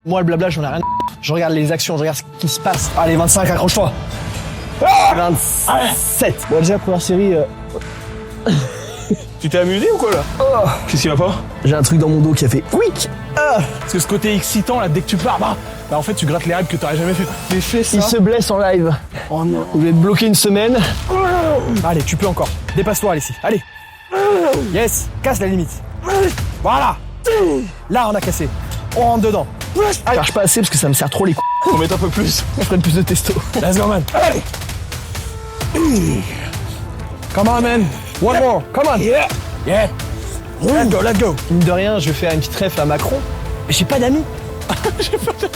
Moi, le blabla, j'en ai rien. Je regarde les actions, je regarde ce qui se passe. Allez, 25, accroche-toi. 27. Bon, déjà, première série... Tu t'es amusé ou quoi là? Qu'est-ce qu'il va pas? J'ai un truc dans mon dos qui a fait quick. Parce que ce côté excitant là, dès que tu pars, bah en fait tu grattes les règles que t'aurais jamais fait. Mais fais ça. Il se blesse en live. Oh non. Je vais te bloquer une semaine. Allez, tu peux encore. Dépasse-toi, Alessi. Allez. Yes. Casse la limite. Voilà. Là, on a cassé. On rentre dedans. Je charge pas assez parce que ça me sert trop les coups. Faut mettre un peu plus. Je prenne plus de testo. Let's go man. Allez. Come on man. One more. Come on. Yeah. Yeah. Let's go, let's go. Mine de rien, je vais faire une petite ref à Macron. Mais j'ai pas d'amis.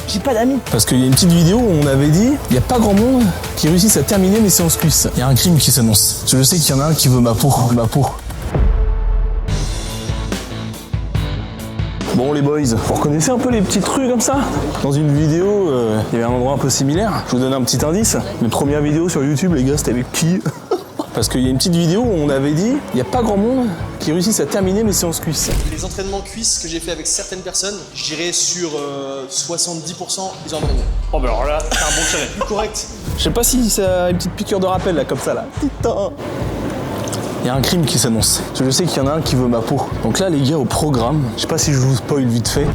J'ai pas d'amis. Parce qu'il y a une petite vidéo où on avait dit il n'y a pas grand monde qui réussisse à terminer mes séances cuisses. Il y a un crime qui s'annonce. Je sais qu'il y en a un qui veut ma peau. Ma peau. Bon les boys, vous reconnaissez un peu les petits trucs comme ça? Dans une vidéo, il y avait un endroit un peu similaire. Je vous donne un petit indice. Mes premières vidéos sur YouTube, les gars, c'était avec qui? Parce qu'il y a une petite vidéo où on avait dit il n'y a pas grand monde qui réussisse à terminer mes séances cuisses. Les entraînements cuisses que j'ai fait avec certaines personnes, je dirais sur 70%, ils ont abandonné. Oh bah alors là, c'est un bon challenge. Plus correct. Je sais pas si ça a une petite piqûre de rappel là, comme ça là. Putain. Il y a un crime qui s'annonce. Je sais qu'il y en a un qui veut ma peau. Donc là les gars au programme, je sais pas si je vous spoil vite fait.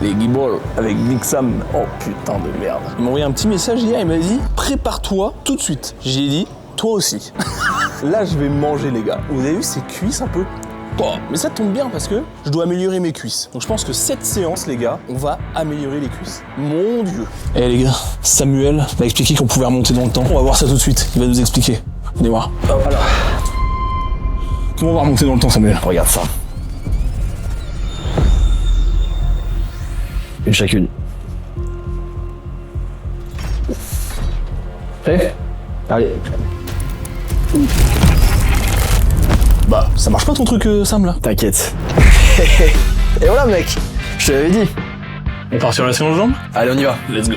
Les Guiballs avec Big Sam. Oh putain de merde. Il m'a envoyé un petit message hier, il m'a dit prépare-toi tout de suite. J'ai dit toi aussi. Là je vais manger les gars. Vous avez vu ces cuisses un peu? Oh, mais ça tombe bien parce que je dois améliorer mes cuisses. Donc je pense que cette séance les gars, on va améliorer les cuisses. Mon dieu. Eh les gars, Samuel m'a expliqué qu'on pouvait remonter dans le temps. On va voir ça tout de suite. Il va nous expliquer. Venez voir. Voilà. Comment on va remonter dans le temps Samuel? Regarde ça. Une chacune. Prêt? Allez. Bah, ça marche pas ton truc Sam là? T'inquiète. Et voilà mec, je te l'avais dit. On part sur la séance jambes? Allez, on y va. Let's go.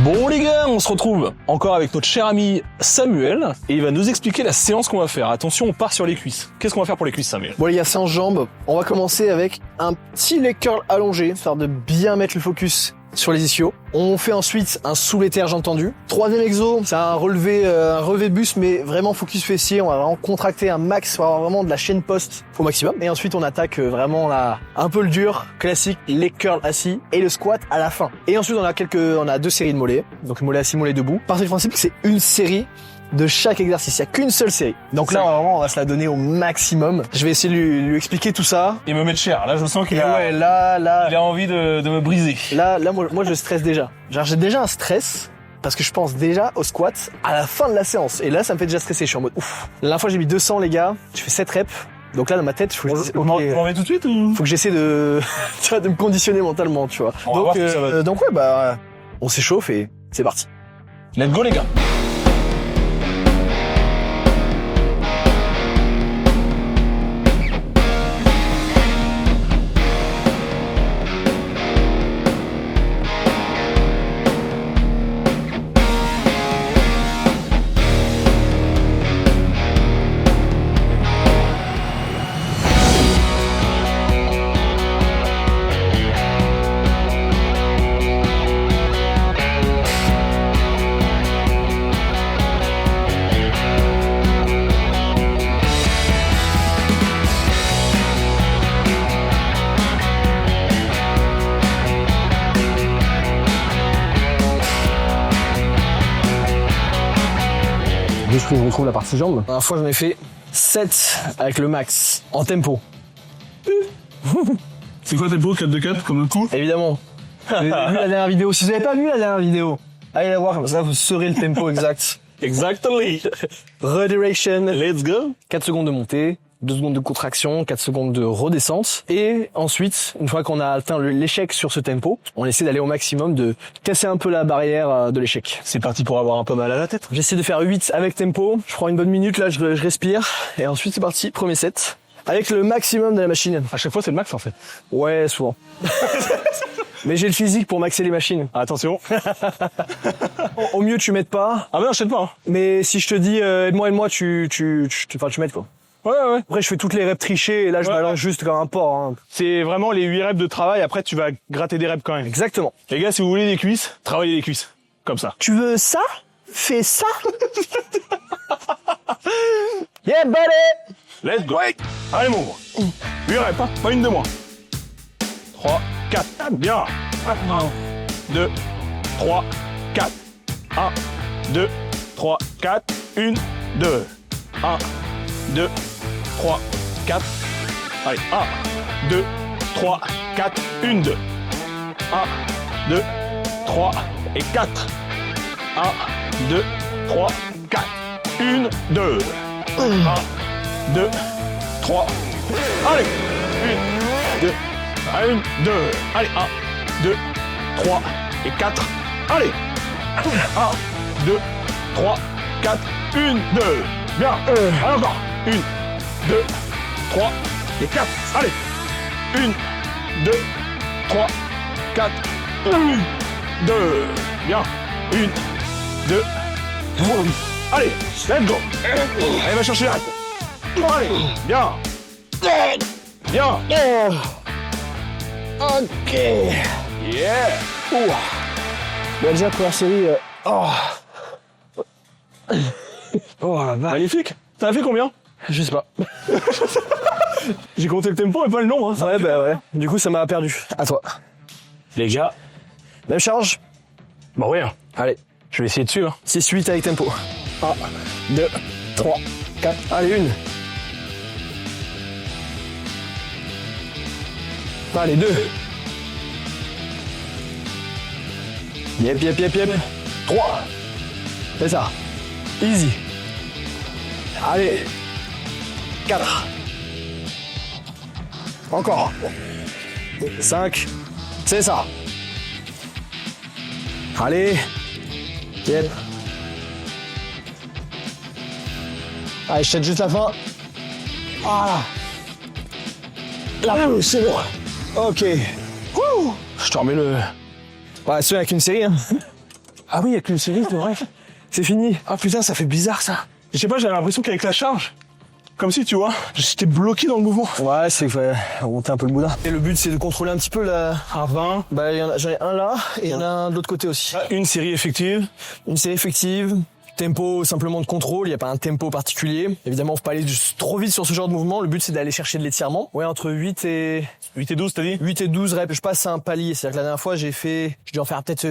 Bon les gars, on se retrouve encore avec notre cher ami Samuel et il va nous expliquer la séance qu'on va faire. Attention, on part sur les cuisses. Qu'est-ce qu'on va faire pour les cuisses Samuel? Bon les gars, séance jambes. On va commencer avec un petit leg curl allongé, histoire de bien mettre le focus sur les ischios. On fait ensuite un soulevé terre jambes tendues. Troisième exo, c'est un relevé de buste, mais vraiment focus fessier. On va vraiment contracter un max, on va avoir vraiment de la chaîne poste au maximum. Et ensuite, on attaque vraiment là, un peu le dur, classique, leg curl assis et le squat à la fin. Et ensuite, on a deux séries de mollets. Donc mollet assis, mollet debout. Partie du principe que c'est une série de chaque exercice. Il n'y a qu'une seule série. Donc là, on va se la donner au maximum. Je vais essayer de lui expliquer tout ça. Il me met cher. Là, je sens qu'il a, Ouais, là, il a envie de me briser. Là, moi, je stresse déjà. Genre, j'ai déjà un stress parce que je pense déjà au squat à la fin de la séance. Et là, ça me fait déjà stresser. Je suis en mode ouf. La dernière fois, j'ai mis 200, les gars. Je fais 7 reps. Donc là, dans ma tête, On m'en met tout de suite ou? faut que j'essaie de, tu vois, de me conditionner mentalement, tu vois. On va voir ce que ça va. Donc ouais, bah, on s'échauffe et c'est parti. Let's go les gars. Juste que je retrouve la partie jambes. La dernière fois, j'en ai fait 7 avec le max, en tempo. C'est quoi tes beaux 4 de 4 comme un coup? Évidemment. Vous avez vu la dernière vidéo? Si vous n'avez pas vu la dernière vidéo, allez la voir, comme ça vous saurez le tempo exact. Exactly. Redirection. Let's go. 4 secondes de montée, 2 secondes de contraction, 4 secondes de redescente. Et ensuite, une fois qu'on a atteint l'échec sur ce tempo, on essaie d'aller au maximum, de casser un peu la barrière de l'échec. C'est parti pour avoir un peu mal à la tête. J'essaie de faire 8 avec tempo. Je prends une bonne minute, là je respire. Et ensuite c'est parti, premier set. Avec le maximum de la machine. À chaque fois, c'est le max en fait. Ouais, souvent. Mais j'ai le physique pour maxer les machines. Attention. Au mieux, tu m'aides pas. Ah mais non, je t'aide pas. Hein. Mais si je te dis aide-moi, tu m'aides quoi. Ouais, ouais. Après, je fais toutes les reps trichées et là, je Ouais, balance ouais. juste comme un porc. Hein. C'est vraiment les 8 reps de travail. Après, tu vas gratter des reps quand même. Exactement. Les gars, si vous voulez des cuisses, travaillez les cuisses. Comme ça. Tu veux ça? Fais ça. Yeah, buddy! Let's go. Allez, mon gros. 8 reps, hein. Pas une de moins. 3, 4. Bien. 1, 2, 3, 4. 1, 2, 3, 4. 1, 2. 1, 2, 3, 4. Allez, 1, 2, 3, 4. 1, 2. 1, 2, 3 et 4. 1, 2, 3, 4. 1, 2. 1, 2, 3. Allez. 1, 2. 1, 2. Allez, 1, 2, 3 et 4. Allez. 1, 2, 3, 4. 1, 2. Bien. Allez, encore. 1, 2, 3 et 4. Allez. 1, 2, 3, 4. 1, 2. Bien. 1, 2, 3. Allez, let's go. Allez, va chercher la rate. Allez, bien. Bien. Ok. Yeah. Ouh. Bon, déjà, première série. Oh, la vache. Magnifique. T'en as fait combien? Je sais pas. J'ai compté le tempo et pas le nombre. Hein. Ouais, bah ouais. Du coup, ça m'a perdu. À toi. Les gars, Même charge? bon rien. Allez. Je vais essayer de suivre. 6-8 avec tempo. 1, 2, 3, 4. Allez, une. Allez, 2. Yep, yep, yep, yep. 3. C'est ça. Easy. Allez. 4. Encore. 5. C'est ça. Allez. Yep. Allez, je t'aide juste la fin. Voilà. Là, c'est bon. Ok. Wouh. Je te remets le... Ouais, c'est avec une série, hein. Ah oui, avec une série, c'est vrai. C'est fini. Ah putain, ça fait bizarre ça. Je sais pas, j'avais l'impression qu'avec la charge, comme si tu vois, j'étais bloqué dans le mouvement. Ouais, c'est faut remonter un peu le boudin. Et le but, c'est de contrôler un petit peu la... À 20. Bah, j'en ai un là, et il y en a un de l'autre côté aussi. Une série effective. Une série effective, tempo simplement de contrôle, il n'y a pas un tempo particulier. Évidemment, faut pas aller trop vite sur ce genre de mouvement. Le but, c'est d'aller chercher de l'étirement. Ouais, entre 8 et 8 et 12, t'as dit? 8 et 12 reps. Je passe à un palier. C'est-à-dire que la dernière fois, j'ai dû en faire peut-être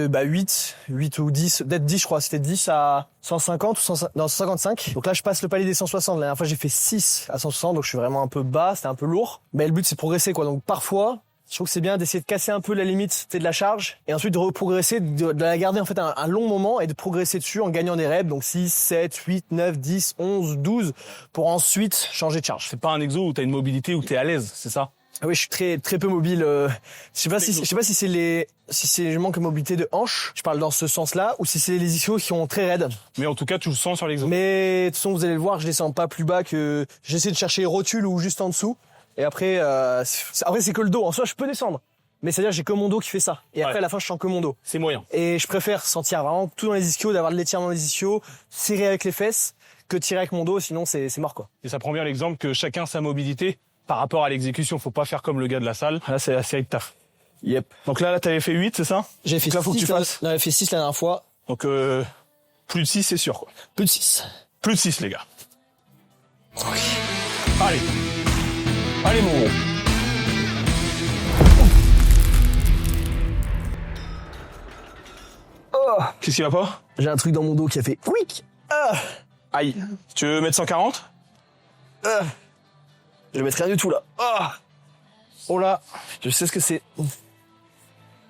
8 ou 10, peut-être 10, je crois. C'était 10 à 150 ou 155. Donc là, je passe le palier des 160. La dernière fois, j'ai fait 6 à 160, donc je suis vraiment un peu bas, c'était un peu lourd. Mais le but, c'est de progresser, quoi. Donc parfois, je trouve que c'est bien d'essayer de casser un peu la limite de la charge et ensuite de reprogresser, de la garder en fait un long moment et de progresser dessus en gagnant des reps, donc 6, 7, 8, 9, 10, 11, 12, pour ensuite changer de charge. C'est pas un exo où t'as une mobilité où t'es à l'aise, c'est ça? Ah oui, je suis très peu mobile. Je sais pas si c'est je manque de mobilité de hanche. Je parle dans ce sens-là, ou si c'est les ischios qui sont très raides. Mais en tout cas, tu le sens sur l'exo. Mais de toute façon, vous allez le voir, je descends pas plus bas que j'essaie de chercher rotule ou juste en dessous. Et après, c'est que le dos. En soi, je peux descendre. Mais c'est-à-dire, j'ai que mon dos qui fait ça. Et après, Ouais. à la fin, je sens que mon dos. C'est moyen. Et je préfère sentir vraiment tout dans les ischios, d'avoir de l'étirement dans les ischios, serrer avec les fesses, que tirer avec mon dos, sinon c'est mort, quoi. Et ça prend bien l'exemple que chacun sa mobilité par rapport à l'exécution. Faut pas faire comme le gars de la salle. Là, c'est la série de taf. Yep. Donc là, t'avais fait 8, c'est ça? J'ai fait Donc là, faut que 6, tu fasses. j'avais fait 6 la dernière fois. Donc, plus de 6, c'est sûr, quoi. Plus de 6. Plus de 6, les gars. Allez. Allez, mon gros. Oh, Qu'est-ce qui va pas? j'ai un truc dans mon dos qui a fait quick. Aïe. Tu veux mettre 140? Je vais mettre rien du tout là. Oh là, je sais ce que c'est.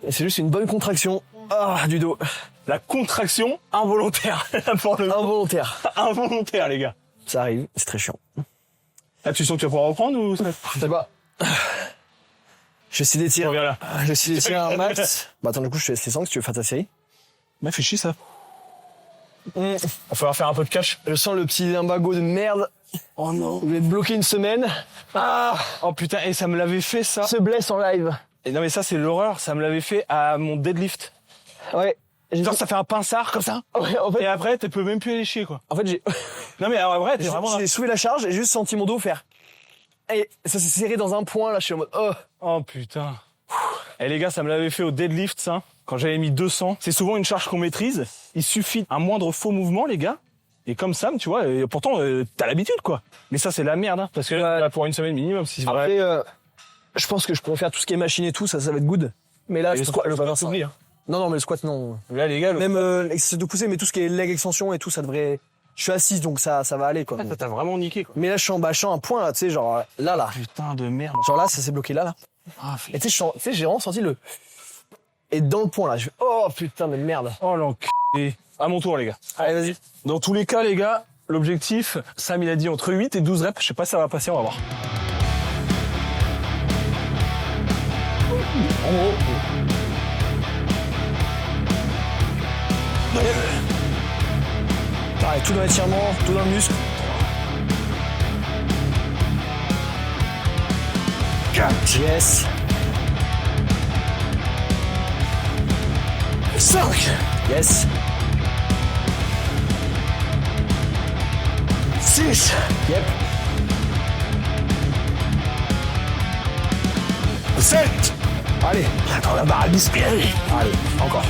Et c'est juste une bonne contraction du dos. La contraction involontaire. Pour le moment. Involontaire. Involontaire, les gars. Ça arrive, c'est très chiant. Ah, tu sens que tu vas pouvoir reprendre ou ça? Je sais pas. Je vais essayer d'étirer. Reviens là. Je vais essayer d'étirer un max. Bah attends, du coup, je te laisse les sangs si tu veux faire ta série. M'a fait chier ça. Va falloir faire un peu de cash. Je sens le petit limbago de merde. Oh non. Vous êtes bloqué une semaine. Oh putain, et ça me l'avait fait ça. Se blesse en live. Et non mais ça c'est l'horreur, ça me l'avait fait à mon deadlift. Ouais. Genre ça fait un pinsard comme ça. Ouais, Et après tu peux même plus aller chier quoi. en fait, Non mais en vrai, t'es vraiment... J'ai soulevé la charge et juste senti mon dos faire. Et ça s'est serré dans un point, là, je suis en mode, oh. Oh putain. Et les gars, ça me l'avait fait au deadlift, ça. Quand j'avais mis 200. C'est souvent une charge qu'on maîtrise. Il suffit un moindre faux mouvement, les gars. Et comme Sam, tu vois, et pourtant, t'as l'habitude, quoi. Mais ça, c'est la merde, hein. Parce que là, pour une semaine minimum, si c'est vrai. Après, je pense que je pourrais faire tout ce qui est machine et tout, ça va être good. Mais là, Et le squat, le squat, s'oublie, hein. Non, mais le squat, non. Là, les gars, Même l'exercice de pousser, mais tout ce qui est leg extension et tout, ça devrait... Je suis assis, donc ça va aller, quoi. ça t'a vraiment niqué, quoi. Mais là, je suis en un point, là, tu sais, genre, là. Putain de merde. Genre là, ça s'est bloqué là. Ah, Et tu sais, j'ai vraiment senti le... Et dans le point, là, je fais, oh, putain de merde. oh l'enculé. À mon tour, les gars. Allez, vas-y. Dans tous les cas, les gars, l'objectif, Sam, il a dit entre 8 et 12 reps. Je sais pas si ça va passer, on va voir. En gros. Pareil, tout dans l'étirement, tout dans le muscle. 4. Yes. 5. Yes. 6. Yep. 7. Allez, dans la barre à biscuit. Allez, encore.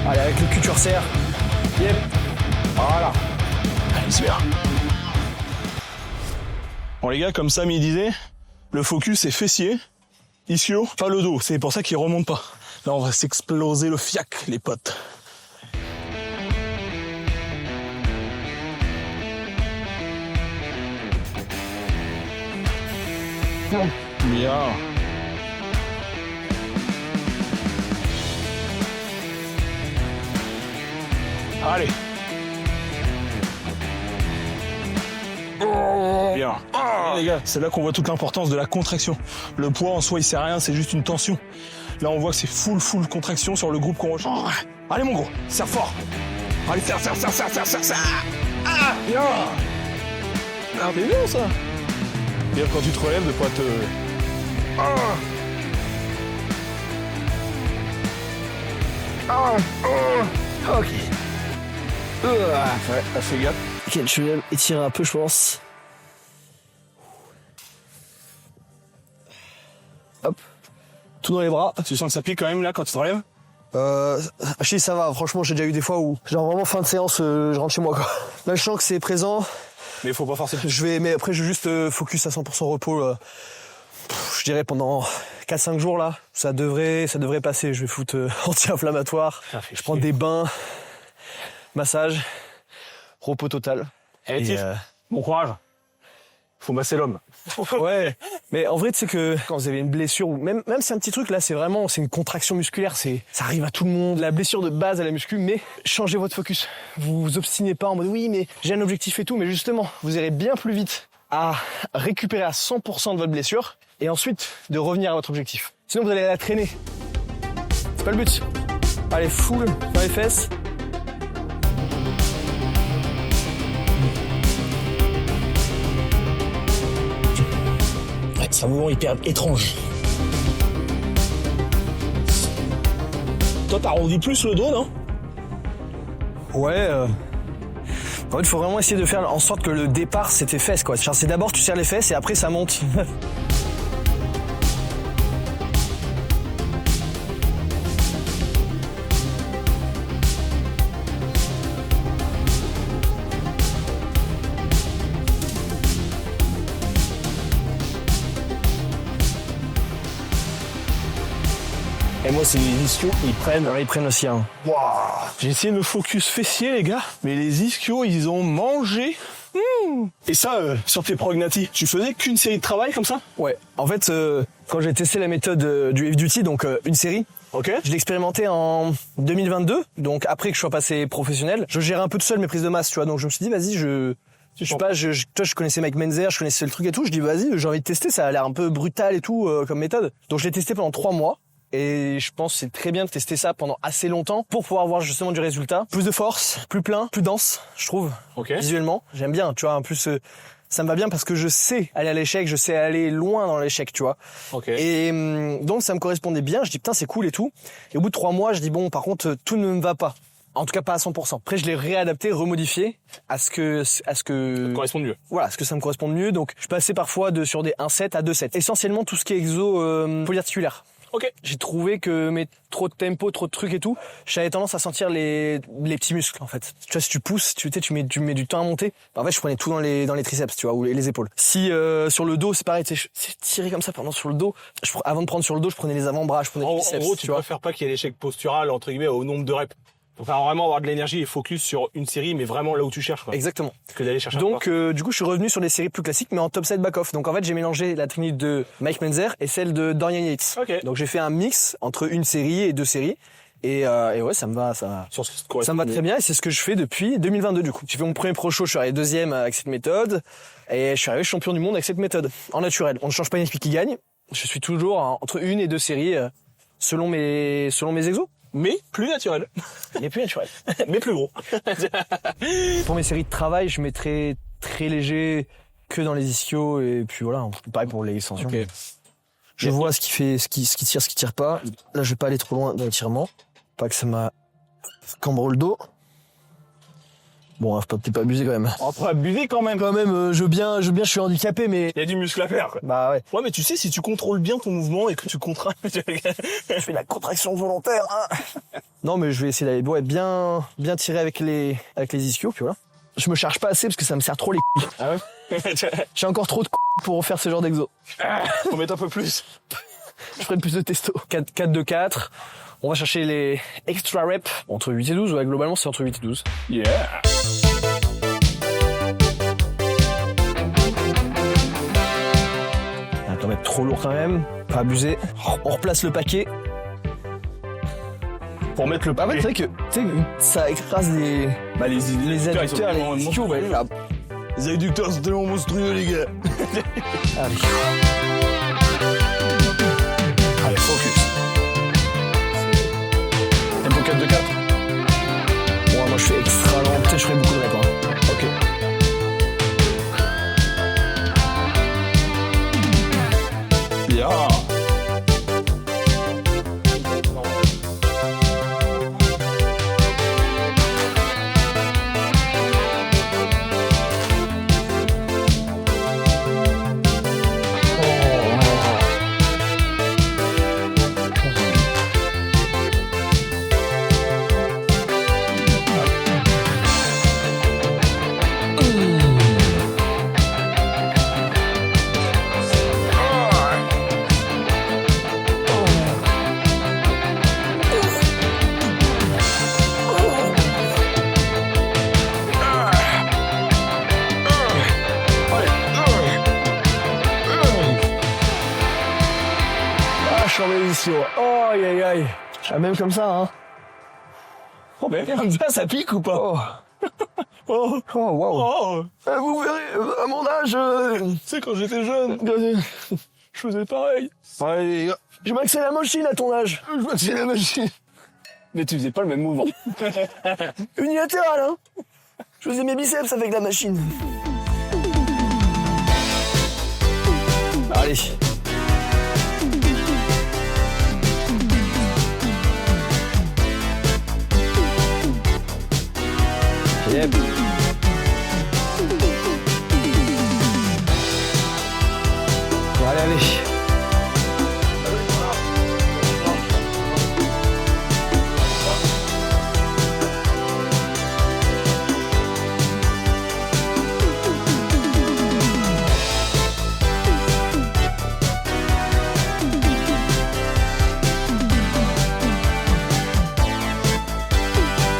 Allez, avec le cul, tu resserres. Yep. Voilà. Allez, super. Bon, les gars, comme Sam, il disait, le focus est fessier, ischio, pas le dos. C'est pour ça qu'il remonte pas. Là, on va s'exploser le fiac, les potes. Bien. Allez. Bien. Les gars, c'est là qu'on voit toute l'importance de la contraction. Le poids en soi, il sert à rien, c'est juste une tension. Là, on voit que c'est full contraction sur le groupe qu'on recherche. Allez, mon gros, serre fort. Allez, serre. Ah, bien. Ah, c'est bien, ça. Bien, quand tu te relèves, de pas te... Ok. Ouais, fais gaffe. Ok, je vais étirer un peu, je pense. Hop. Tout dans les bras. Tu sens que ça pique quand même, là, quand tu te relèves? Achille, ça va. Franchement, j'ai déjà eu des fois où, genre vraiment fin de séance, je rentre chez moi, quoi. Là, je sens que c'est présent. Mais il faut pas forcer plus. Mais après, je vais juste focus à 100% repos. Je dirais pendant 4-5 jours, là. Ça devrait passer. Je vais foutre anti-inflammatoire. Je prends des bains, massage, repos total. Et Tiff, bon courage. Faut masser l'homme. Ouais, mais en vrai, tu sais que quand vous avez une blessure, ou même c'est un petit truc, là, c'est une contraction musculaire, ça arrive à tout le monde, la blessure de base à la muscu, mais changez votre focus. Vous vous obstinez pas en mode, oui, mais j'ai un objectif et tout, mais justement, vous irez bien plus vite à récupérer à 100% de votre blessure, et ensuite, de revenir à votre objectif. Sinon, vous allez la traîner. C'est pas le but. Allez, full dans les fesses. C'est un mouvement hyper étrange. Toi, t'as arrondi plus le dos, non? Ouais. En fait, il faut vraiment essayer de faire en sorte que le départ, c'est tes fesses, quoi. Genre, c'est d'abord tu serres les fesses et après ça monte. Et moi, c'est les ischios, ils prennent aussi. Hein. Wow. J'ai essayé de me focus fessier, les gars, mais les ischios, ils ont mangé. Et ça, sur tes prognati, tu faisais qu'une série de travail comme ça? Ouais. En fait, quand j'ai testé la méthode du F-Duty, donc une série, ok, je l'ai expérimenté en 2022, donc après que je sois passé professionnel. Je gérais un peu tout seul mes prises de masse, tu vois, donc je me suis dit, vas-y, je connaissais Mike Menzer, je connaissais le truc et tout, je dis, vas-y, j'ai envie de tester, ça a l'air un peu brutal et tout comme méthode. Donc je l'ai testé pendant 3 mois. Et je pense que c'est très bien de tester ça pendant assez longtemps pour pouvoir voir justement du résultat. Plus de force, plus plein, plus dense, je trouve, visuellement. J'aime bien, tu vois, en plus, ça me va bien parce que je sais aller à l'échec, je sais aller loin dans l'échec, tu vois. Et donc ça me correspondait bien, je dis putain c'est cool et tout. Et au bout de 3 mois, je dis bon, par contre, tout ne me va pas. En tout cas, pas à 100%. Après, je l'ai réadapté, remodifié à ce que, Ça te correspond mieux. voilà, à ce que ça me corresponde mieux. Donc, je passais parfois sur des 1-7 à 2-7. Essentiellement, tout ce qui est exo polyarticulaire. Ok. J'ai trouvé que trop de tempo, trop de trucs et tout, j'avais tendance à sentir les petits muscles en fait. Tu vois, si tu pousses, tu mets du temps à monter. En fait, je prenais tout dans les triceps, tu vois, ou les épaules. Si sur le dos, c'est pareil, tu sais, c'est tiré comme ça pendant sur le dos. Avant de prendre sur le dos, je prenais les avant-bras, je prenais les biceps. En gros, tu vois. préfères pas qu'il y ait l'échec postural entre guillemets au nombre de reps. Faut vraiment avoir de l'énergie et focus sur une série, mais vraiment là où tu cherches. Quoi. Exactement. Que d'aller chercher. Donc du coup, je suis revenu sur des séries plus classiques, mais en top 7 back-off. Donc en fait, j'ai mélangé la technique de Mike Menzer et celle de Dorian Yates. Ok. Donc j'ai fait un mix entre une série et deux séries. Et ouais, ça me va très bien et c'est ce que je fais depuis 2022 du coup. J'ai fait mon premier pro show, je suis arrivé deuxième avec cette méthode et je suis arrivé champion du monde avec cette méthode en naturel. On ne change pas une équipe qui gagne. Je suis toujours entre une et deux séries selon mes exos. Mais plus naturel. Mais plus naturel. Mais plus gros. Pour mes séries de travail, je mettrai très léger que dans les ischios et puis voilà, pareil pour les extensions. Ok. Je vois ce qui tire, ce qui tire pas. Là, je vais pas aller trop loin dans l'étirement. Pas que ça m'a cambré le dos. Bon, faut peut-être pas abuser quand même. On peut abuser quand même. Quand même, je suis handicapé, mais... Il y a du muscle à faire, quoi. Bah ouais. Ouais, mais tu sais, si tu contrôles bien ton mouvement et que tu contrains... Je fais de la contraction volontaire, hein. Non, mais je vais essayer d'aller bien tirer avec les ischios, puis voilà. Je me charge pas assez parce que ça me sert trop les couilles. Ah ouais. J'ai encore trop de couilles pour faire ce genre d'exo. Faut mettre un peu plus. Je ferai plus de testo. 4-2-4. On va chercher les extra reps. Entre 8 et 12, ouais, globalement, c'est entre 8 et 12. Yeah. Ça va pas mettre trop lourd quand même. Pas abuser. On replace le paquet. Pour mettre le Bah ouais, paquet. c'est vrai que, tu sais, ça écrase les adducteurs, les ischios, ouais. Là. Les adducteurs sont tellement monstrueux, les gars. Allez. Allez, focus. Tempo 4 de 4. Bon, moi je fais extra lent, peut-être je ferai beaucoup de reps. Hein. Ok. Yeah. Ah, je suis en bénédiction. Oh, aïe, aïe, aïe. Ah, même comme ça, hein. Oh, mais comme ça pique ou pas? Oh, Oh. oh, waouh. Oh. Vous verrez, à mon âge, Tu sais, quand j'étais jeune, je faisais pareil. ouais, les gars, je m'accélère la machine à ton âge. Je m'accélère la machine. Mais tu faisais pas le même mouvement. Unilatéral, hein. Je faisais mes biceps avec la machine. Allez. Yep. Allez, allez.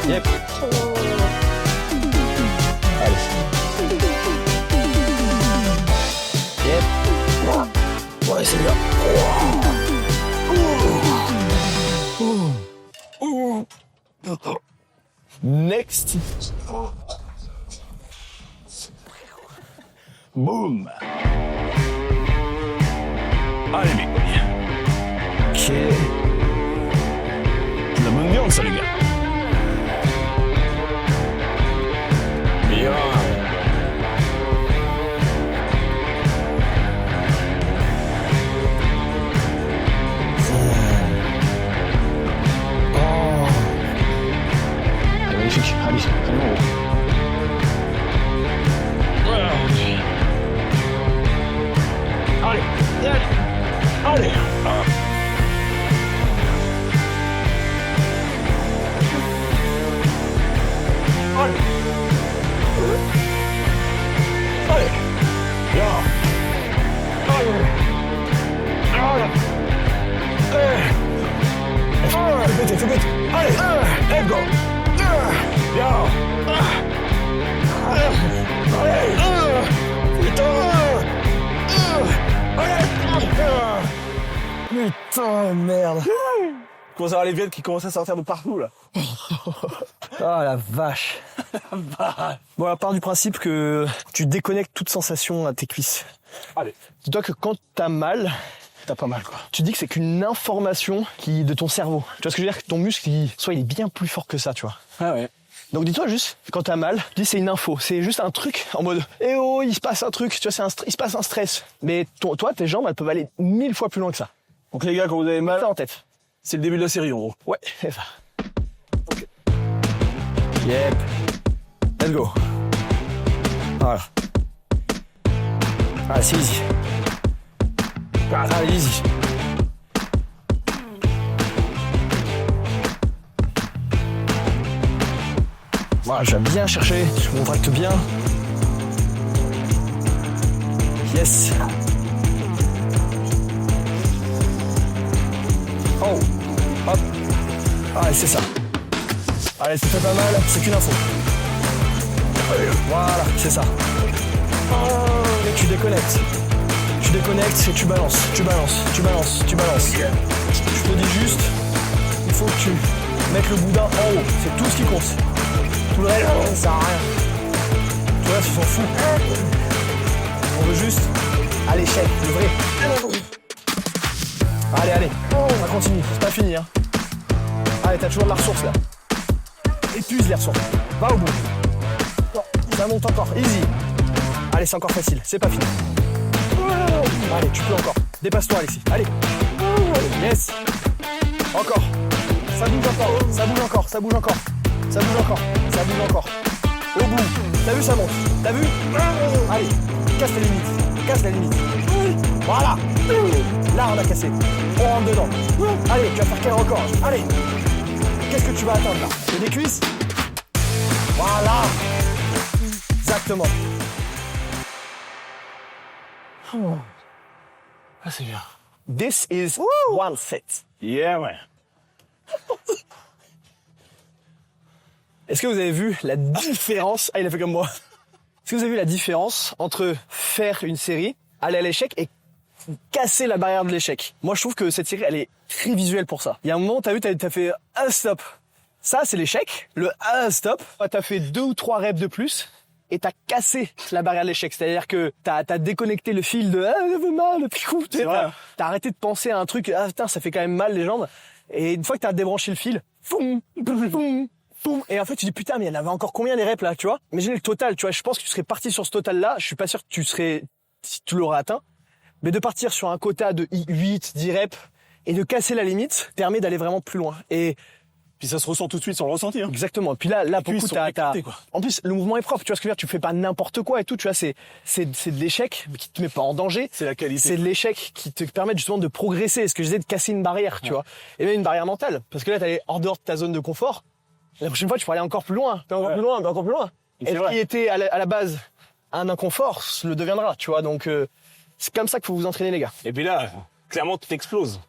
Yep. Allez. Yep. Ouais, c'est bien. Next. Boom. Allez, mec. Ok. C'est la bonne viande, ça, les gars. Bien. Allez, let's go. Bien. Allez. Putain, merde. Commence à avoir les viennes qui commencent à sortir de partout là. Ah la vache. Bon, à part du principe que tu déconnectes toute sensation à tes cuisses. Allez. Dis-toi que quand t'as mal, T'as pas mal quoi. tu dis que c'est qu'une information de ton cerveau. Tu vois ce que je veux dire? Que ton muscle, il est bien plus fort que ça, tu vois. Ah ouais. Donc dis-toi juste, quand t'as mal, tu dis c'est une info, c'est juste un truc en mode eh oh, il se passe un truc, tu vois, il se passe un stress. Mais toi, tes jambes, elles peuvent aller 1000 fois plus loin que ça. Donc les gars, quand vous avez mal, Ça en tête. c'est le début de la série en gros. Ouais, c'est ça. Ok. Yep. Let's go. Voilà. Ah, c'est easy. Allez, easy. Voilà, je vais bien chercher, je contracte bien. Yes. Oh. Hop. Allez, c'est ça. Allez, ça fait pas mal, c'est qu'une info. Voilà, c'est ça. Et tu déconnectes. Tu déconnectes et tu balances. Tu balances. Je te dis juste, il faut que tu mettes le boudin en haut. C'est tout ce qui compte. Tout le reste, ça sert à rien. Tout le reste, ils s'en fout. On veut juste à l'échec, le vrai. Allez, on va continuer, c'est pas fini. Hein. Allez, t'as toujours de la ressource là. Épuise les ressources. Va au bout. Non, ça monte encore, easy. Allez, c'est encore facile, c'est pas fini. Allez, tu peux encore. Dépasse-toi, Alexis. Allez. Yes. Encore. Ça bouge encore. Au bout. T'as vu, ça monte. T'as vu? Allez, casse la limite. Voilà. Là, on a cassé. On rentre dedans. Allez, tu vas faire quel record? Allez. Qu'est-ce que tu vas atteindre là? C'est des cuisses? Voilà. Exactement. Ah c'est bien. This is one set. Yeah ouais. Est-ce que vous avez vu la différence? Ah, il a fait comme moi. Est-ce que vous avez vu la différence entre faire une série, aller à l'échec et casser la barrière de l'échec? Moi, je trouve que cette série, elle est très visuelle pour ça. Il y a un moment, t'as fait un stop. Ça, c'est l'échec. Le stop. T'as fait 2 ou 3 reps de plus et t'as cassé la barrière de l'échec. C'est-à-dire que t'as déconnecté le fil de ça fait mal, picou. T'as arrêté de penser à un truc, putain, ça fait quand même mal les jambes. Et une fois que t'as débranché le fil, boum, et en fait tu dis putain mais il y en avait encore combien les reps là, tu vois? Imaginez le total, tu vois, je pense que tu serais parti sur ce total là, je suis pas sûr que si tu l'aurais atteint, mais de partir sur un quota de 8, 10 reps et de casser la limite permet d'aller vraiment plus loin. Et Puis ça se ressent tout de suite sur le ressenti. Hein. exactement. Puis là pour le coup, t'as quoi. en plus le mouvement est propre, tu vois ce que je veux dire, tu fais pas n'importe quoi et tout, tu vois, c'est de l'échec mais qui te met pas en danger. C'est la qualité. C'est de l'échec qui te permet justement de progresser, ce que je disais, de casser une barrière, tu vois. Et même une barrière mentale, parce que là t'es hors dehors de ta zone de confort. La prochaine fois tu pourras aller encore plus loin, encore plus loin. Et ce qui était à la base un inconfort le deviendra, tu vois. Donc c'est comme ça qu'il faut vous entraîner les gars. Et puis là, clairement, tu t'exploses.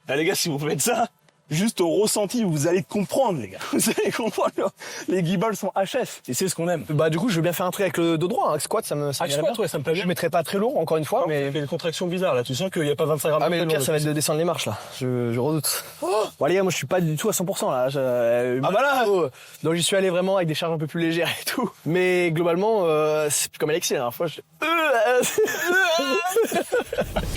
Là, les gars, si vous faites ça, juste au ressenti, vous allez comprendre, les gars. Vous allez comprendre. Les guibolles sont HS. Et c'est ce qu'on aime. Bah du coup je veux bien faire un truc avec le dos droit, hein. Squat ça m'irait squat, bien. ouais, ça me plaît bien. Je mettrai pas très lourd encore une fois, Mais mais il fait une contraction bizarre, là. Tu sens qu'il n'y a pas 25 grammes. ah mais le pire ça va être de descendre les marches là, je redoute. Bon les gars, moi je suis pas du tout à 100% là. Ah bah là donc j'y suis allé vraiment avec des charges un peu plus légères et tout. Mais globalement c'est plus comme Alexis la dernière fois. Je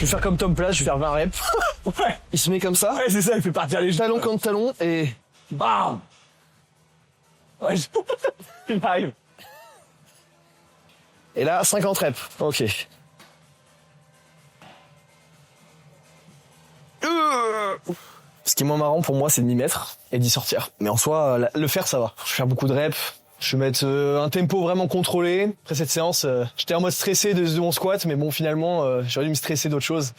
vais faire comme Tom Place, je vais faire 20 reps. Ouais. Il se met comme ça, Ouais, c'est ça, il fait partir les talon contre talon et Bam. Ouais, il arrive. et là 50 reps. OK. Ce qui est moins marrant pour moi, c'est de m'y mettre et d'y sortir. Mais en soi, le faire, ça va. Je vais faire beaucoup de reps. Je vais mettre un tempo vraiment contrôlé. Après cette séance, j'étais en mode stressé de mon squat, mais bon, finalement, j'aurais dû me stresser d'autre chose.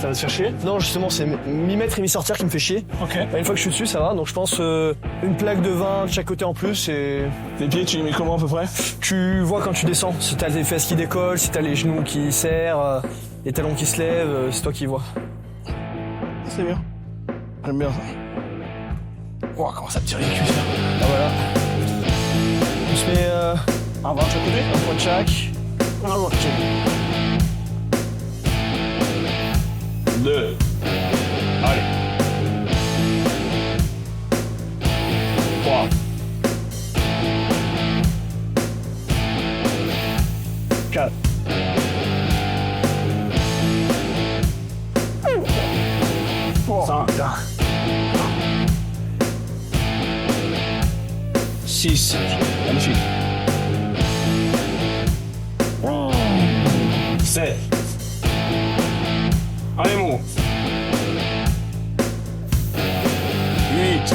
Ça va te faire chier. Non, justement, c'est mi-mettre et mi-sortir qui me fait chier. Ok. Une fois que je suis dessus, ça va. Donc je pense une plaque de 20 de chaque côté en plus et Les pieds, tu les mets comment à peu près? tu vois quand tu descends. Si t'as les fesses qui décollent, si t'as les genoux qui serrent, les talons qui se lèvent, c'est toi qui vois. C'est bien. J'aime bien ça. Oh, comment ça me tire les cuisses là. Ah voilà. On se met Un bras de chaque côté. un point de chaque. Ok. 2. Allez. 3. 4. 5. 6. Magnifique. 7. Allez, mon. 8.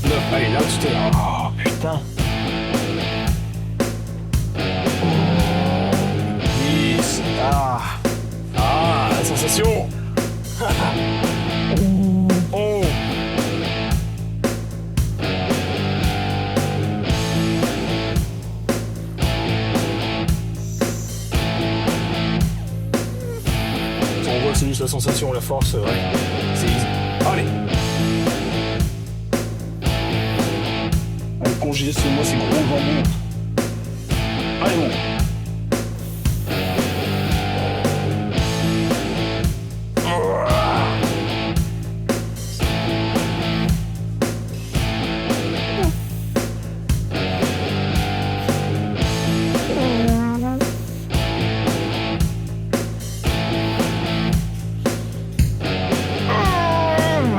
9. Allez, là, tu t'es. Oh, Putain. 10. Ah, la sensation. 11. On voit que c'est juste la sensation, la force, ouais. C'est easy. Allez. Allez, congestionne-moi ces gros jambons. Allez, bon.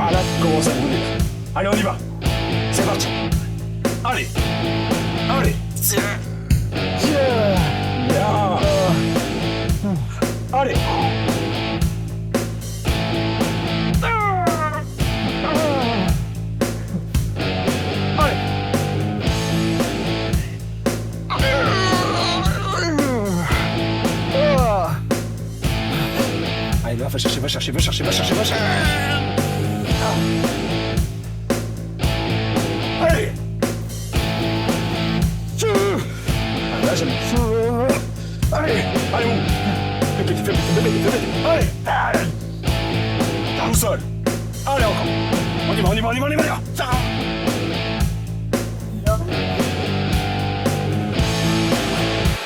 Ah là, commence à brûler. Allez, on y va. C'est parti. Allez. Allez. Bien. Allez. Allez. Allez, va chercher, va chercher, va chercher, va chercher, va chercher. Allez. Ah, là, j'aime. Allez, allez, où? Fais péter, fais péter, fais péter, fais péter. Allez. Au sol. Allez, encore. On y va, on y va, on y va, on y va, on y va.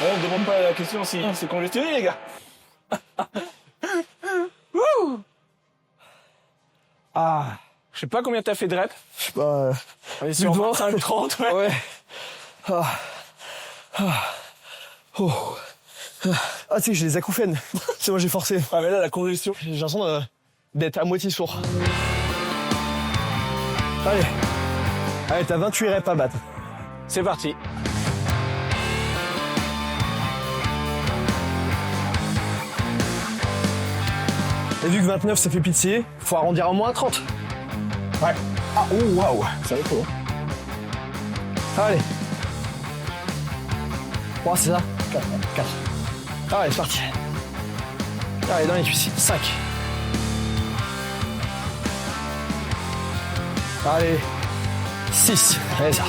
On ne demande pas la question si c'est congestionné, les gars. Wouh. Ah, je sais pas combien t'as fait de reps. Je sais pas. On est sur Plus de 25-30, ouais. Ouais. Ah. Ah. Oh. Ah, tu sais que j'ai des acouphènes. C'est moi, j'ai forcé. Ah, mais là, la congestion. J'ai l'impression d'être à moitié sourd. Allez. Allez, t'as 28 reps à battre. C'est parti. Et vu que 29, ça fait pitié, faut arrondir au moins à 30. Ouais. Ah, oh, waouh. Ça va trop. Allez. 3, c'est ça 4. 4. Allez, c'est parti. Allez, dans les cuisses. 5. Allez. 6. Allez, ça.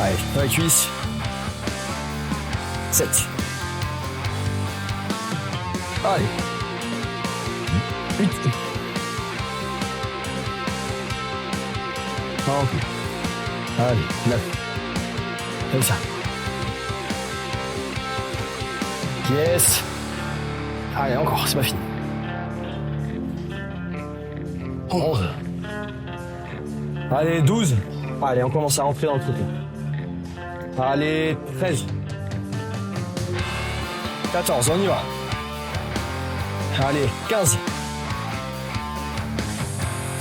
Allez, dans les cuisses. 7. Allez. 8. Allez, 9. Comme ça. Yes. Allez, encore, c'est pas fini. 11. Allez, 12. Allez, on commence à rentrer dans le truc. Allez, 13. 14, on y va. Allez, 15.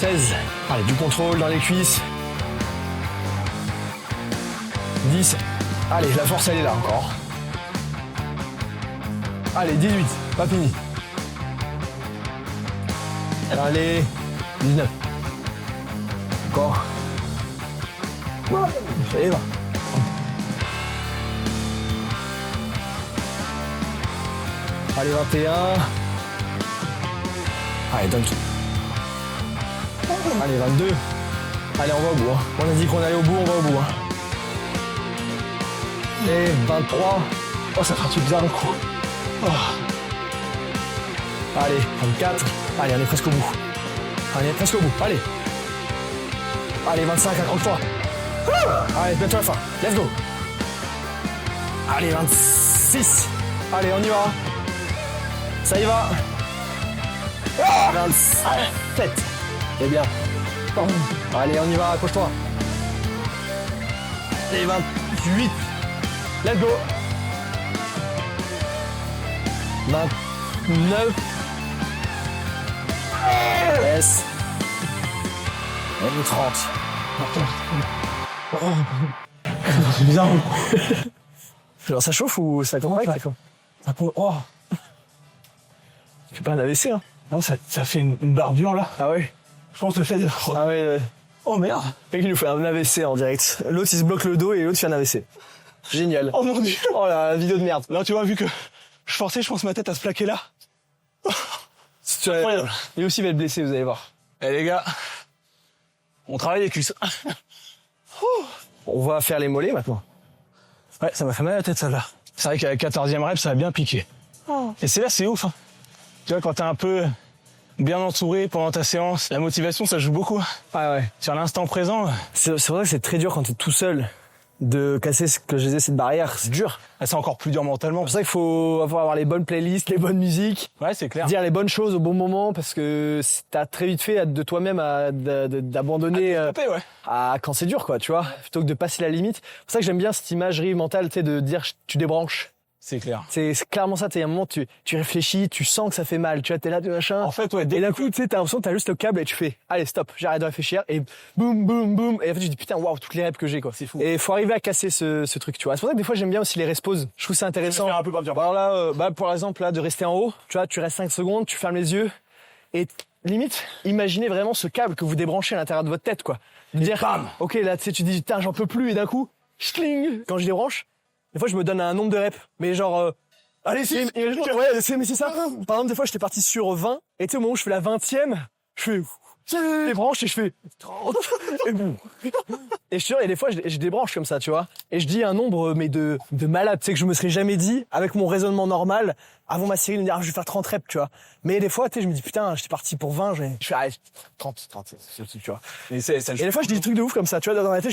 16. Allez, du contrôle dans les cuisses. 10. Allez, la force, elle est là encore. Allez, 18. Pas fini. Allez, 19. Encore. Ça y va. Allez, 21. Allez, dunk. Allez, 22. Allez, on va au bout. Hein. On a dit qu'on allait au bout, on va au bout. Hein. Et 23. Oh, ça fait un truc bizarre le coup. Oh. Allez, 24. Allez, on est presque au bout. Allez, presque au bout. Allez. Allez, 25, accroche-toi. Allez, bientôt la fin. Let's go. Allez, 26. Allez, on y va. Ça y va. 27. C'est bien. Allez, on y va, accroche-toi. Et 28. Let's go. 29. Yes. Et 30. C'est bizarre. Alors ça chauffe ou ça tombe avec? Ça peut... Oh. C'est pas un AVC, hein? Non, ça fait une barbure là. Ah ouais? Je pense que c'est... Ah ouais. Oh merde. Le mec il nous fait un AVC en direct. L'autre il se bloque le dos et l'autre fait un AVC. Génial. Oh mon dieu. Oh la vidéo de merde. Là tu vois, vu que je forçais, je pense ma tête à se plaquer là. C'est incroyable. Lui aussi va être blessé, vous allez voir. Eh les gars, on travaille les cuisses. On va faire les mollets maintenant. Ouais, ça m'a fait mal à la tête celle-là. C'est vrai qu'à la 14e rep, ça a bien piqué. Et c'est là, c'est ouf. Hein. Tu vois, quand t'es un peu bien entouré pendant ta séance, la motivation, ça joue beaucoup. Ah ouais. Sur l'instant présent, C'est vrai que c'est très dur quand t'es tout seul de casser ce que je disais, cette barrière. C'est dur. c'est encore plus dur mentalement. C'est pour ça qu'il faut avoir les bonnes playlists, les bonnes musiques, Ouais, c'est clair. dire les bonnes choses au bon moment parce que t'as très vite fait de toi-même d'abandonner Ouais. quand c'est dur, quoi, tu vois, plutôt que de passer la limite. C'est pour ça que j'aime bien cette imagerie mentale, tu sais, de dire tu débranches. C'est clair. C'est clairement ça, t'es à un moment, tu réfléchis, tu sens que ça fait mal, tu vois, t'es là, tu machin. En fait, ouais, Et d'un coup, tu sais, t'as l'impression que t'as juste le câble et tu fais, allez, stop, j'arrête de réfléchir, et boum, boum, boum. Et en fait, tu dis, putain, waouh, toutes les reps que j'ai, quoi. C'est fou. Et faut arriver à casser ce truc, tu vois. C'est pour ça que des fois, j'aime bien aussi les resposes. Je trouve ça intéressant. Je vais faire un peu par dire. Bon, alors là, par exemple, là, de rester en haut, tu vois, tu restes 5 secondes, tu fermes les yeux, et limite, imaginez vraiment ce câble que vous débranchez à l'intérieur de votre tête, quoi. De dire, bam. ok, là, tu sais, tu dis, putain, j'en peux plus, et d'un coup, schling, quand je débranche, des fois, je me donne un nombre de reps, mais genre, allez, ouais, c'est ça. Par exemple, des fois, j'étais parti sur 20, et tu sais, au moment où je fais la 20e, je fais, je débranche et je fais 30, et boum. Et je suis sûr, et des fois, je débranche comme ça, tu vois. Et je dis un nombre, mais de malade, tu sais, que je me serais jamais dit, avec mon raisonnement normal, avant ma série, de me dire, je vais faire 30 reps, tu vois. Mais des fois, tu sais, je me dis, putain, j'étais parti pour 20, je fais, allez, 30, c'est le truc, tu vois. Et ça Et des fois, je dis des trucs de ouf comme ça, tu vois, dans ma tête,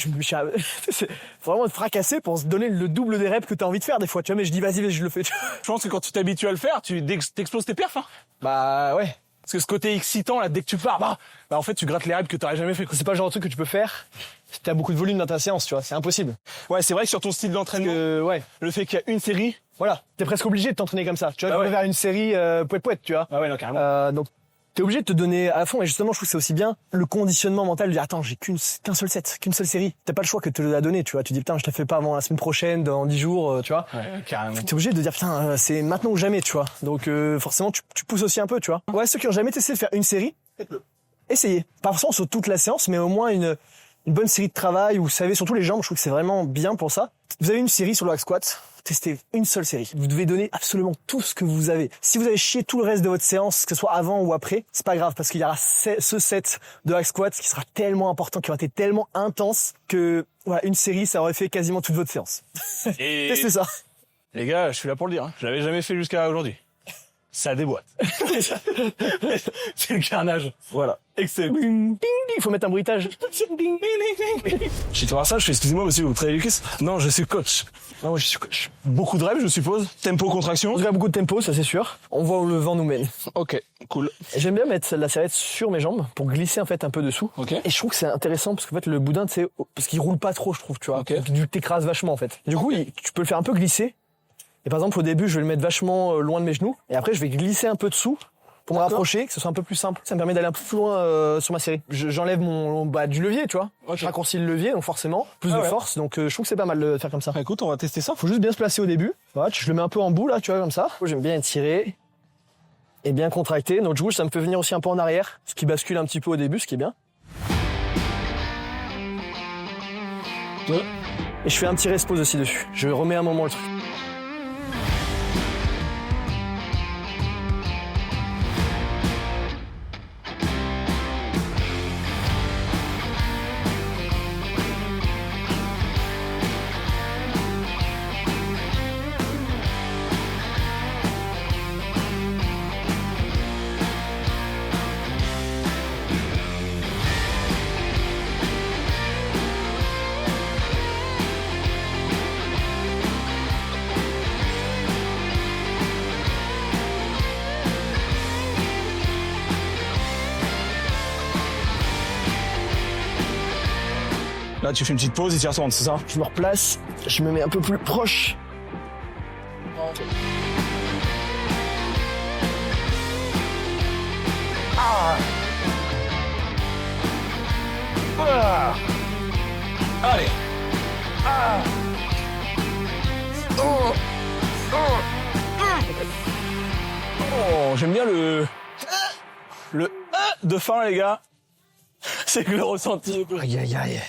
c'est vraiment de fracasser pour se donner le double des reps que t'as envie de faire des fois, tu vois, mais je dis, vas-y, je le fais, tu vois. Je pense que quand tu t'habitues à le faire, tu t'exploses tes perfs. Hein. Bah, ouais. Parce que ce côté excitant, là, dès que tu pars, bah en fait, tu grattes les reps que t'aurais jamais fait. C'est pas le genre de truc que tu peux faire si t'as beaucoup de volume dans ta séance, tu vois, c'est impossible. Ouais, c'est vrai que sur ton style d'entraînement, Ouais, le fait qu'il y a une série, voilà, t'es presque obligé de t'entraîner comme ça. Tu vois, Bah tu ouais. peux faire une série poète, tu vois. ah ouais, non, carrément. Donc, t'es obligé de te donner à fond. Et justement, je trouve que c'est aussi bien le conditionnement mental de dire, attends, j'ai qu'un seul set, qu'une seule série. T'as pas le choix que de te la donner, tu vois. Tu dis, putain, je te la fais pas avant la semaine prochaine, dans 10 jours, tu vois. Ouais, carrément. T'es obligé de dire, putain, c'est maintenant ou jamais, tu vois. Donc, forcément, tu pousses aussi un peu, tu vois. Ouais, ceux qui ont jamais testé de faire une série, essayez. Pas forcément sur toute la séance, mais au moins une bonne série de travail où vous savez, surtout les jambes, je trouve que c'est vraiment bien pour ça. Vous avez une série sur le hack squat, testez une seule série. Vous devez donner absolument tout ce que vous avez. Si vous avez chié tout le reste de votre séance, que ce soit avant ou après, c'est pas grave parce qu'il y aura ce set de hack squat qui sera tellement important, qui aura été tellement intense que voilà, une série, ça aurait fait quasiment toute votre séance. Et Testez ça. les gars, je suis là pour le dire. Hein. Je l'avais jamais fait jusqu'à aujourd'hui. Ça déboîte. C'est le carnage. Voilà. Excellent. Ding, ding, il faut mettre un bruitage. Chez toi ça, je fais excusez-moi monsieur, vous travaillez les cuisses? Non, je suis coach. Non, moi je suis coach. Beaucoup de rêves, je suppose. Tempo, En contraction. tout cas, beaucoup de tempo, ça c'est sûr. On voit où le vent nous mène. Ok, cool. Et j'aime bien mettre la serviette sur mes jambes pour glisser en fait un peu dessous. Ok. Et je trouve que c'est intéressant parce qu'en fait le boudin, tu sais, parce qu'il roule pas trop, je trouve, tu vois. Ok. Donc, tu t'écrases vachement en fait. Du coup, tu peux le faire un peu glisser. Et par exemple, au début, je vais le mettre vachement loin de mes genoux. Et après, je vais glisser un peu dessous pour me rapprocher, que ce soit un peu plus simple. Ça me permet d'aller un peu plus loin sur ma série. J'enlève du levier, tu vois. Ok. Je raccourcis le levier, donc forcément, plus de ouais. force. Donc je trouve que c'est pas mal de faire comme ça. Bah, écoute, on va tester ça. Faut juste bien se placer au début. Voilà, je le mets un peu en bout là, tu vois, comme ça. J'aime bien étirer et bien contracter. Donc du coup, ça me fait venir aussi un peu en arrière, ce qui bascule un petit peu au début, ce qui est bien. Et je fais un petit respose aussi dessus. Je remets un moment le truc. Là, tu fais une petite pause et tu y retournes, c'est ça? Je me replace, je me mets un peu plus proche. Allez. Oh, j'aime bien le de fin, les gars. C'est que le ressenti. Aïe aïe aïe.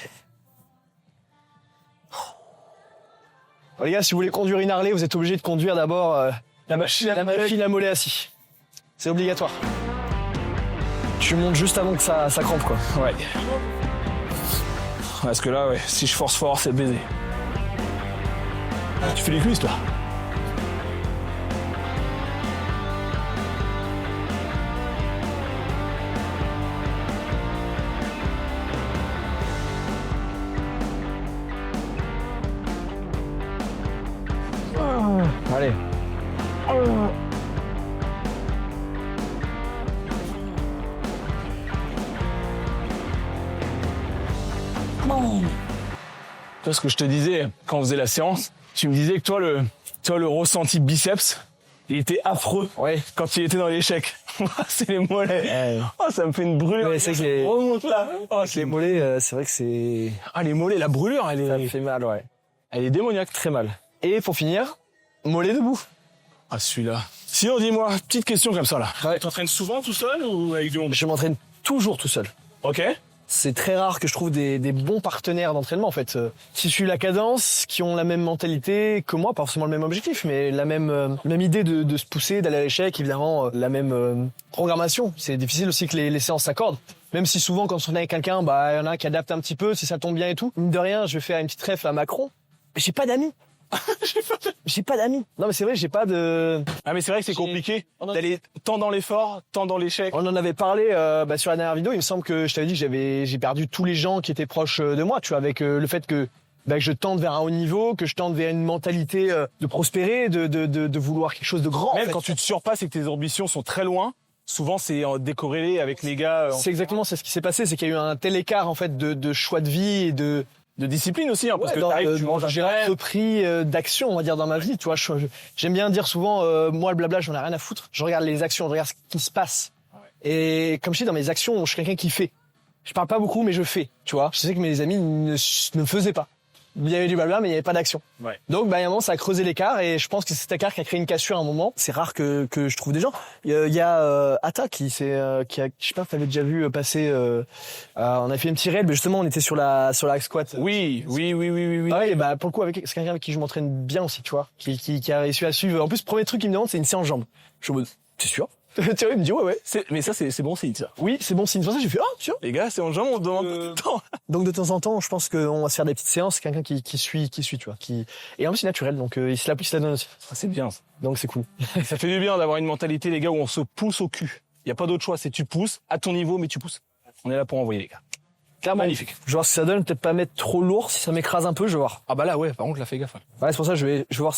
Bon, les gars, si vous voulez conduire une Harley, vous êtes obligé de conduire d'abord La machine à mollet assis. C'est obligatoire. Tu montes juste avant que ça crampe, quoi. Ouais. Parce que là, ouais, si je force fort, c'est baisé. Tu fais les cuisses, toi? Allez. Toi, ce que je te disais quand on faisait la séance, tu me disais que toi, le ressenti biceps, il était affreux. Ouais. Quand il était dans l'échec. C'est les mollets. Oh, ça me fait une brûlure. Ouais, c'est que les- Remonte là. Oh, Les mollets, c'est vrai que c'est... Ah, les mollets, la brûlure, elle Ça est, fait mal, ouais. elle est démoniaque. Très mal. Et pour finir, mollet debout. Ah, celui-là. Sinon, dis-moi, petite question comme ça, là. Ouais. T'entraînes souvent tout seul ou avec du monde? Je m'entraîne toujours tout seul. Ok. C'est très rare que je trouve des bons partenaires d'entraînement en fait, qui suivent la cadence, qui ont la même mentalité que moi, pas forcément le même objectif, mais la même idée de se pousser, d'aller à l'échec, évidemment, la même programmation. C'est difficile aussi que les séances s'accordent. Même si souvent quand on est avec quelqu'un, bah il y en a un qui adapte un petit peu, si ça tombe bien et tout. Mine de rien, je vais faire une petite ref à Macron. Mais j'ai pas d'amis. J'ai pas d'amis. Non mais c'est vrai, j'ai pas de... Ah, mais c'est vrai que c'est compliqué d'aller tant dans l'effort, tant dans l'échec. On en avait parlé sur la dernière vidéo. Il me semble que je t'avais dit que j'ai perdu tous les gens qui étaient proches de moi, tu vois, avec le fait que je tente vers un haut niveau, que je tente vers une mentalité de prospérer, de vouloir quelque chose de grand. Même en fait. quand tu te surpasses et que tes ambitions sont très loin, souvent c'est décorrélé avec les gars. C'est exactement ce qui s'est passé, c'est qu'il y a eu un tel écart en fait de choix de vie et de discipline aussi, hein, parce que t'arrives, tu manges un j'ai peu. repris d'action, on va dire, dans ma vie. Tu vois, j'aime bien dire souvent, moi le blabla, j'en ai rien à foutre. Je regarde les actions, je regarde ce qui se passe. Et comme je dis, dans mes actions, je suis quelqu'un qui fait. Je parle pas beaucoup, mais je fais. Tu vois, je sais que mes amis ne faisaient pas. Il y avait du blabla, mais il n'y avait pas d'action. Ouais. Donc, il y a un moment, ça a creusé l'écart, et je pense que c'est cet écart qui a créé une cassure à un moment. C'est rare que je trouve des gens. Il y a Atta qui a, je sais pas, t'avais déjà vu passer. On a fait un petit raid, mais justement, on était sur la hack squat. Oui. Ah ouais, bah pour le coup, c'est quelqu'un avec qui je m'entraîne bien aussi, tu vois, qui a réussi à suivre. En plus, le premier truc qu'il me demande, c'est une séance jambes. Je suis en mode, t'es sûr? Tu vois, il me dit ouais. Mais ça, c'est bon signe, ça. Oui, c'est bon signe. C'est pour ça que j'ai fait sûr. Les gars, c'est en jambe, on se demande tout le temps. Donc de temps en temps, je pense qu'on va se faire des petites séances. Quelqu'un qui suit, tu vois, et en plus c'est naturel, donc il se la donne aussi. Ah, c'est bien, ça. Donc c'est cool. Ça fait du bien d'avoir une mentalité, les gars, où on se pousse au cul. Il y a pas d'autre choix, c'est tu pousses à ton niveau, mais tu pousses. On est là pour envoyer, les gars. Clairement. Magnifique. Je vais voir ce que ça donne. Peut-être pas mettre trop lourd. Si ça m'écrase un peu, je vais voir. Ah bah là, ouais, par contre, là, fais gaffe. Ouais, c'est pour ça que je vais voir.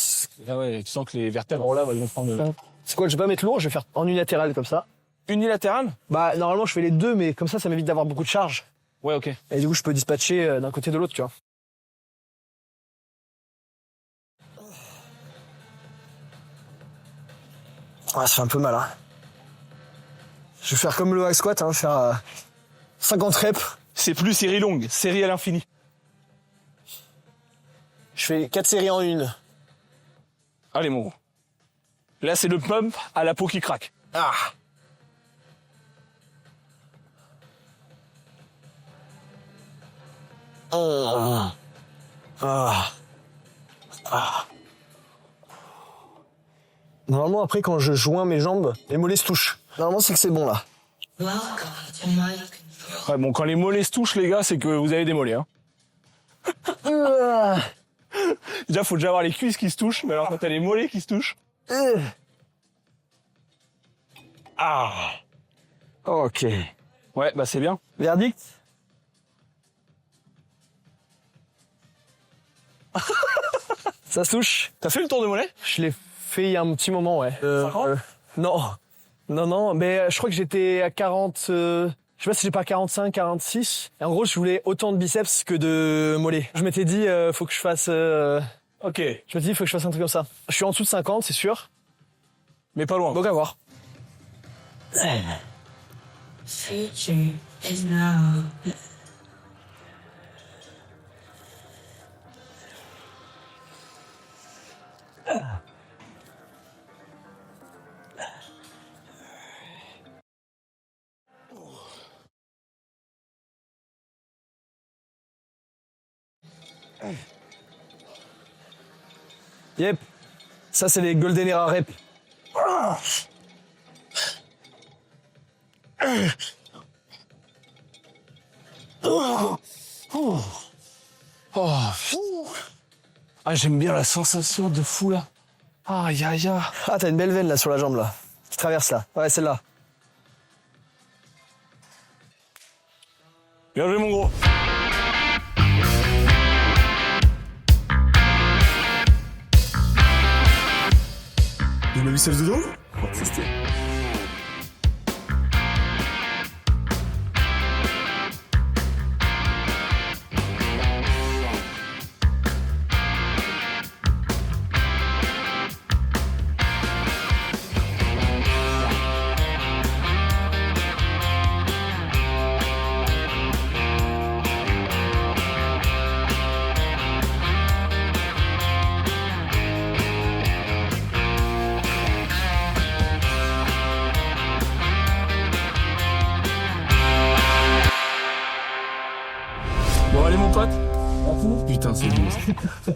Là, ouais, tu sens que les vertèbres, là, vont prendre le... C'est quoi? Je vais pas mettre lourd. Je vais faire en unilatéral comme ça. Unilatéral? Bah normalement je fais les deux, mais comme ça m'évite d'avoir beaucoup de charge. Ouais, ok. Et du coup je peux dispatcher d'un côté de l'autre, tu vois. Ah, ça fait un peu mal, hein. Je vais faire comme le hack squat, hein, faire 50 reps. C'est plus série longue, série à l'infini. Je fais 4 séries en une. Allez, mon gros. Là, c'est le pump à la peau qui craque. Ah. Ah. Ah. Ah. Normalement, après, quand je joins mes jambes, les mollets se touchent. Normalement, c'est que c'est bon, là. Ouais, bon, quand les mollets se touchent, les gars, c'est que vous avez des mollets, hein. Déjà, faut déjà avoir les cuisses qui se touchent, mais alors quand t'as les mollets qui se touchent... Ah. Ok. Ouais, bah c'est bien. Verdict? Ça se touche? T'as fait le tour de mollet? Je l'ai fait il y a un petit moment, ouais. 50? Non, mais je crois que j'étais à 40, Je sais pas si j'ai pas 45, 46. Et en gros, je voulais autant de biceps que de mollets. Je m'étais dit, faut que je fasse... Ok, Je m'étais dit, faut que je fasse un truc comme ça. Je suis en dessous de 50, c'est sûr. mais pas loin. Donc à voir. Future is now. Yep. Ça, c'est les Golden Era Rep. Ah, j'aime bien la sensation de fou là. Aïe, aïe, aïe. Ah, t'as une belle veine là sur la jambe là. Qui traverse là. Ouais, celle-là. Bien joué, mon gros. Il m'a vu celle de dos? Bon, allez, mon pote. Putain, c'est bon.